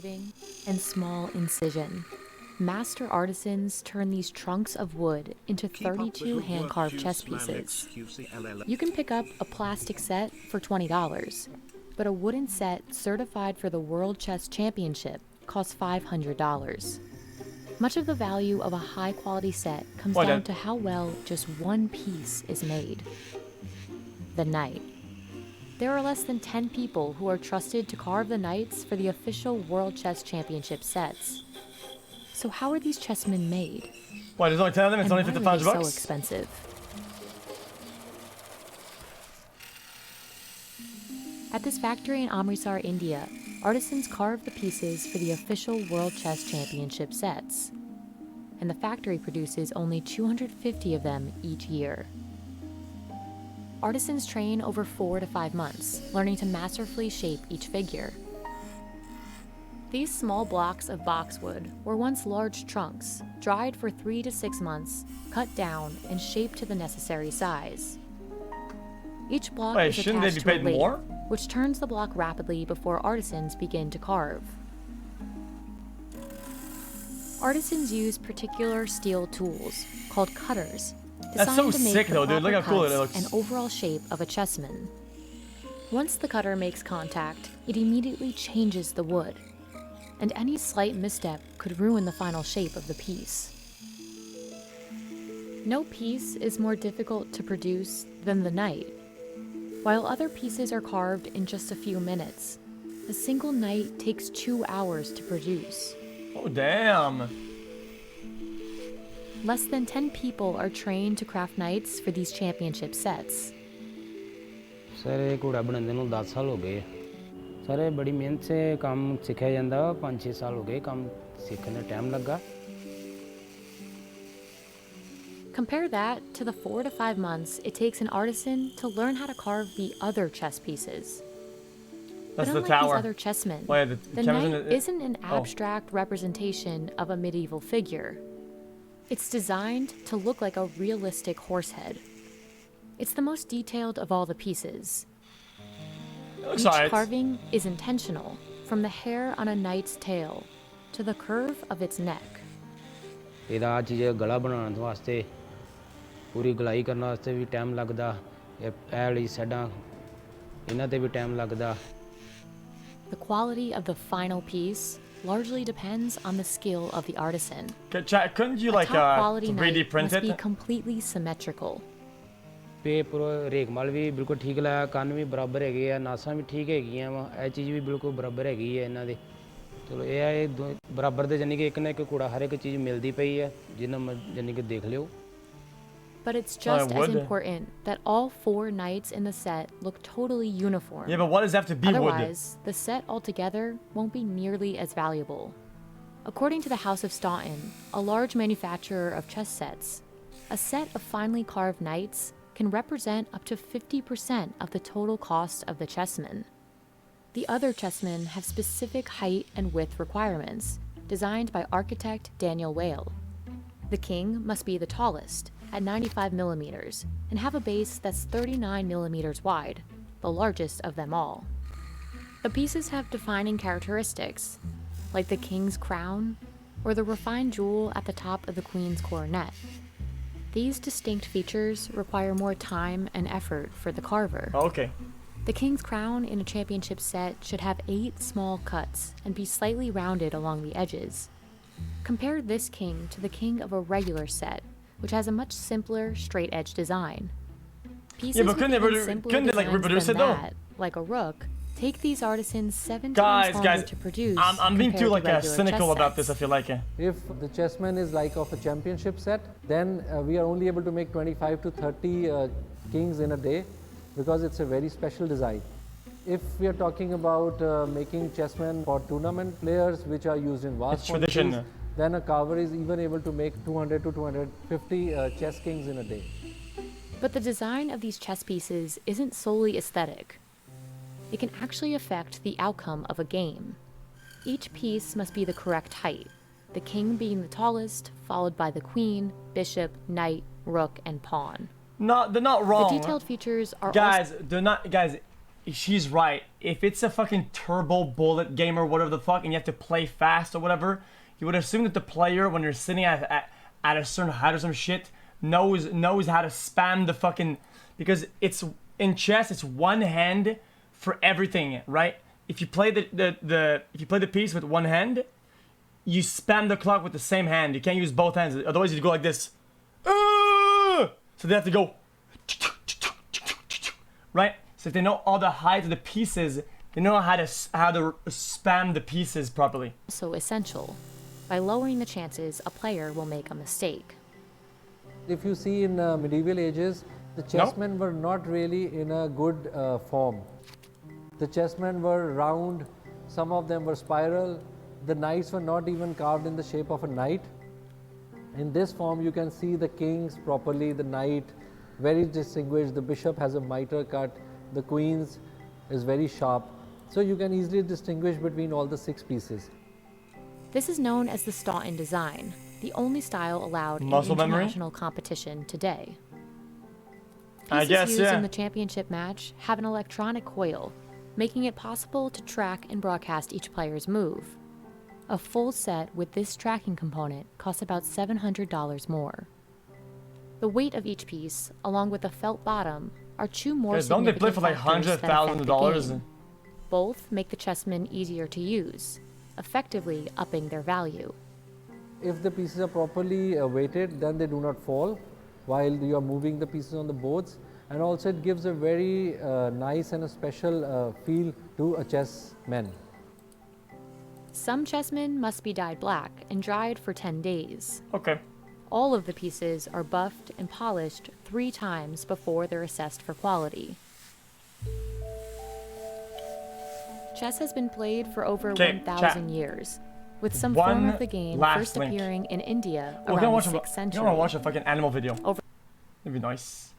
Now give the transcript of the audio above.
and small incision. Master artisans turn these trunks of wood into 32 hand-carved chess pieces. You can pick up a plastic set for $20, but a wooden set certified for the World Chess Championship costs $500. Much of the value of a high-quality set comes down to how well just one piece is made. The knight. There are less than 10 people who are trusted to carve the knights for the official World Chess Championship sets. So how are these chessmen made? Why, there's only 10 of them? It's only $500 $500? So expensive. At this factory in Amritsar, India, artisans carve the pieces for the official World Chess Championship sets. And the factory produces only 250 of them each year. Artisans train over 4 to 5 months, learning to masterfully shape each figure. These small blocks of boxwood were once large trunks, dried for 3 to 6 months, cut down, and shaped to the necessary size. Each block is attached to a lathe, which turns the block rapidly before artisans begin to carve. Artisans use particular steel tools, called cutters, designed to make the proper cuts and overall shape of a chessman. Once the cutter makes contact, it immediately changes the wood, and any slight misstep could ruin the final shape of the piece. No piece is more difficult to produce than the knight. While other pieces are carved in just a few minutes, a single knight takes 2 hours to produce. Oh, damn. Less than 10 people are trained to craft knights for these championship sets. Sir ये घोड़ा बनाने ਨੂੰ 10 साल हो गए sir ये बड़ी मेहनत से काम सिखाया ਜਾਂਦਾ 5-6 साल हो गए काम सीखने टाइम लगा. Compare that to the 4 to 5 months it takes an artisan to learn how to carve the other chess pieces. That's but the unlike tower. these other chessmen, the knight isn't an abstract representation of a medieval figure. It's designed to look like a realistic horse head. It's the most detailed of all the pieces. Each carving is intentional, from the hair on a knight's tail to the curve of its neck. ਇਹਦਾ ਚੀਜ਼ ਗਲਾ ਬਣਾਉਣ ਵਾਸਤੇ ਪੂਰੀ ਗਲਾਈ ਕਰਨ ਵਾਸਤੇ ਵੀ time ਲੱਗਦਾ ਇਹ ਵਾਲੀ ਸਾਈਡਾਂ ਇਹਨਾਂ ਤੇ ਵੀ ਟਾਈਮ ਲੱਗਦਾ. The quality of the final piece largely depends on the skill of the artisan. Couldn't you like 3D print must it? be completely symmetrical. Paper ਰੇਗਮਾਲ ਵੀ ਬਿਲਕੁਲ ਠੀਕ ਲਾਇਆ ਕੰਨ ਵੀ ਬਰਾਬਰ ਹੈਗੇ ਆ ਨਾਸਾਂ ਵੀ ਠੀਕ ਹੈਗੀਆਂ ਵਾ ਇਹ ਚੀਜ਼ ਵੀ ਬਿਲਕੁਲ ਬਰਾਬਰ ਹੈਗੀ ਹੈ ਇਹਨਾਂ ਦੇ. ਚਲੋ ਇਹ ਆ ਇਹ ਬਰਾਬਰ ਦੇ ਜਾਨੀ ਕਿ ਇੱਕ ਨਾ ਇੱਕ ਕੂੜਾ ਹਰ ਇੱਕ ਚੀਜ਼ ਮਿਲਦੀ ਪਈ ਹੈ ਜਿੰਨਾ ਜਾਨੀ ਕਿ ਦੇਖ ਲਿਓ. But it's just as important that all 4 knights in the set look totally uniform. Yeah, but what does that have to be wood? Otherwise, the set altogether won't be nearly as valuable. According to the House of Staunton, a large manufacturer of chess sets, a set of finely carved knights can represent up to 50% of the total cost of the chessman. The other chessmen have specific height and width requirements, designed by architect Daniel Whale. The king must be the tallest, at 95 millimeters, and have a base that's 39 millimeters wide, the largest of them all. The pieces have defining characteristics, like the king's crown or the refined jewel at the top of the queen's coronet. These distinct features require more time and effort for the carver. Okay. The king's crown in a championship set should have 8 small cuts and be slightly rounded along the edges. Compare this king to the king of a regular set, which has a much simpler, straight-edge design. Pieces with even simpler designs than that, like a rook, take these artisans 7 times longer to produce. I'm being too like cynical about this. I feel like if the chessman is like of a championship set, then we are only able to make 25 to 30 kings in a day, because it's a very special design. If we are talking about making chessmen for tournament players, which are used in vast quantities, then a carver is even able to make 200 to 250 chess kings in a day. But the design of these chess pieces isn't solely aesthetic. It can actually affect the outcome of a game. Each piece must be the correct height, the king being the tallest, followed by the queen, bishop, knight, rook, and pawn. They're not wrong. The detailed features are guys. They're not guys. she's right. If it's a fucking turbo bullet game or whatever the fuck, and you have to play fast or whatever, you would assume that the player, when you're sitting at a certain height or some shit, knows how to spam the fucking, because it's in chess, it's one hand for everything, right? If you play if you play the piece with one hand, you spam the clock with the same hand. You can't use both hands, otherwise you go like this. So they have to go, right? So if they know all the height of the pieces, they know how to spam the pieces properly. So essential, by lowering the chances a player will make a mistake. If you see in medieval ages, the chessmen were not really in a good form. The chessmen were round, some of them were spiral, the knights were not even carved in the shape of a knight. In this form you can see the kings properly, the knight very distinguished, the bishop has a mitre cut, the queens is very sharp. So you can easily distinguish between all the 6 pieces. This is known as the Staunton design, the only style allowed Muscle in memory? international competition today. I Pieces guess, used yeah. in the championship match have an electronic coil, making it possible to track and broadcast each player's move. A full set with this tracking component costs about $700 more. The weight of each piece, along with the felt bottom, are 2 more Guys, don't they play significant for like factors that affect the $100,000? game. Both make the chessmen easier to use, effectively upping their value. If the pieces are properly weighted, then they do not fall while you are moving the pieces on the boards, and also it gives a very nice and a special feel to a chessman. Some chessmen must be dyed black and dried for 10 days. Okay. All of the pieces are buffed and polished 3 times before they're assessed for quality. Chess has been played for over 1,000 years, with some form of the game first appearing in India around the 6th century. You want to watch a fucking animal video? It'd be nice.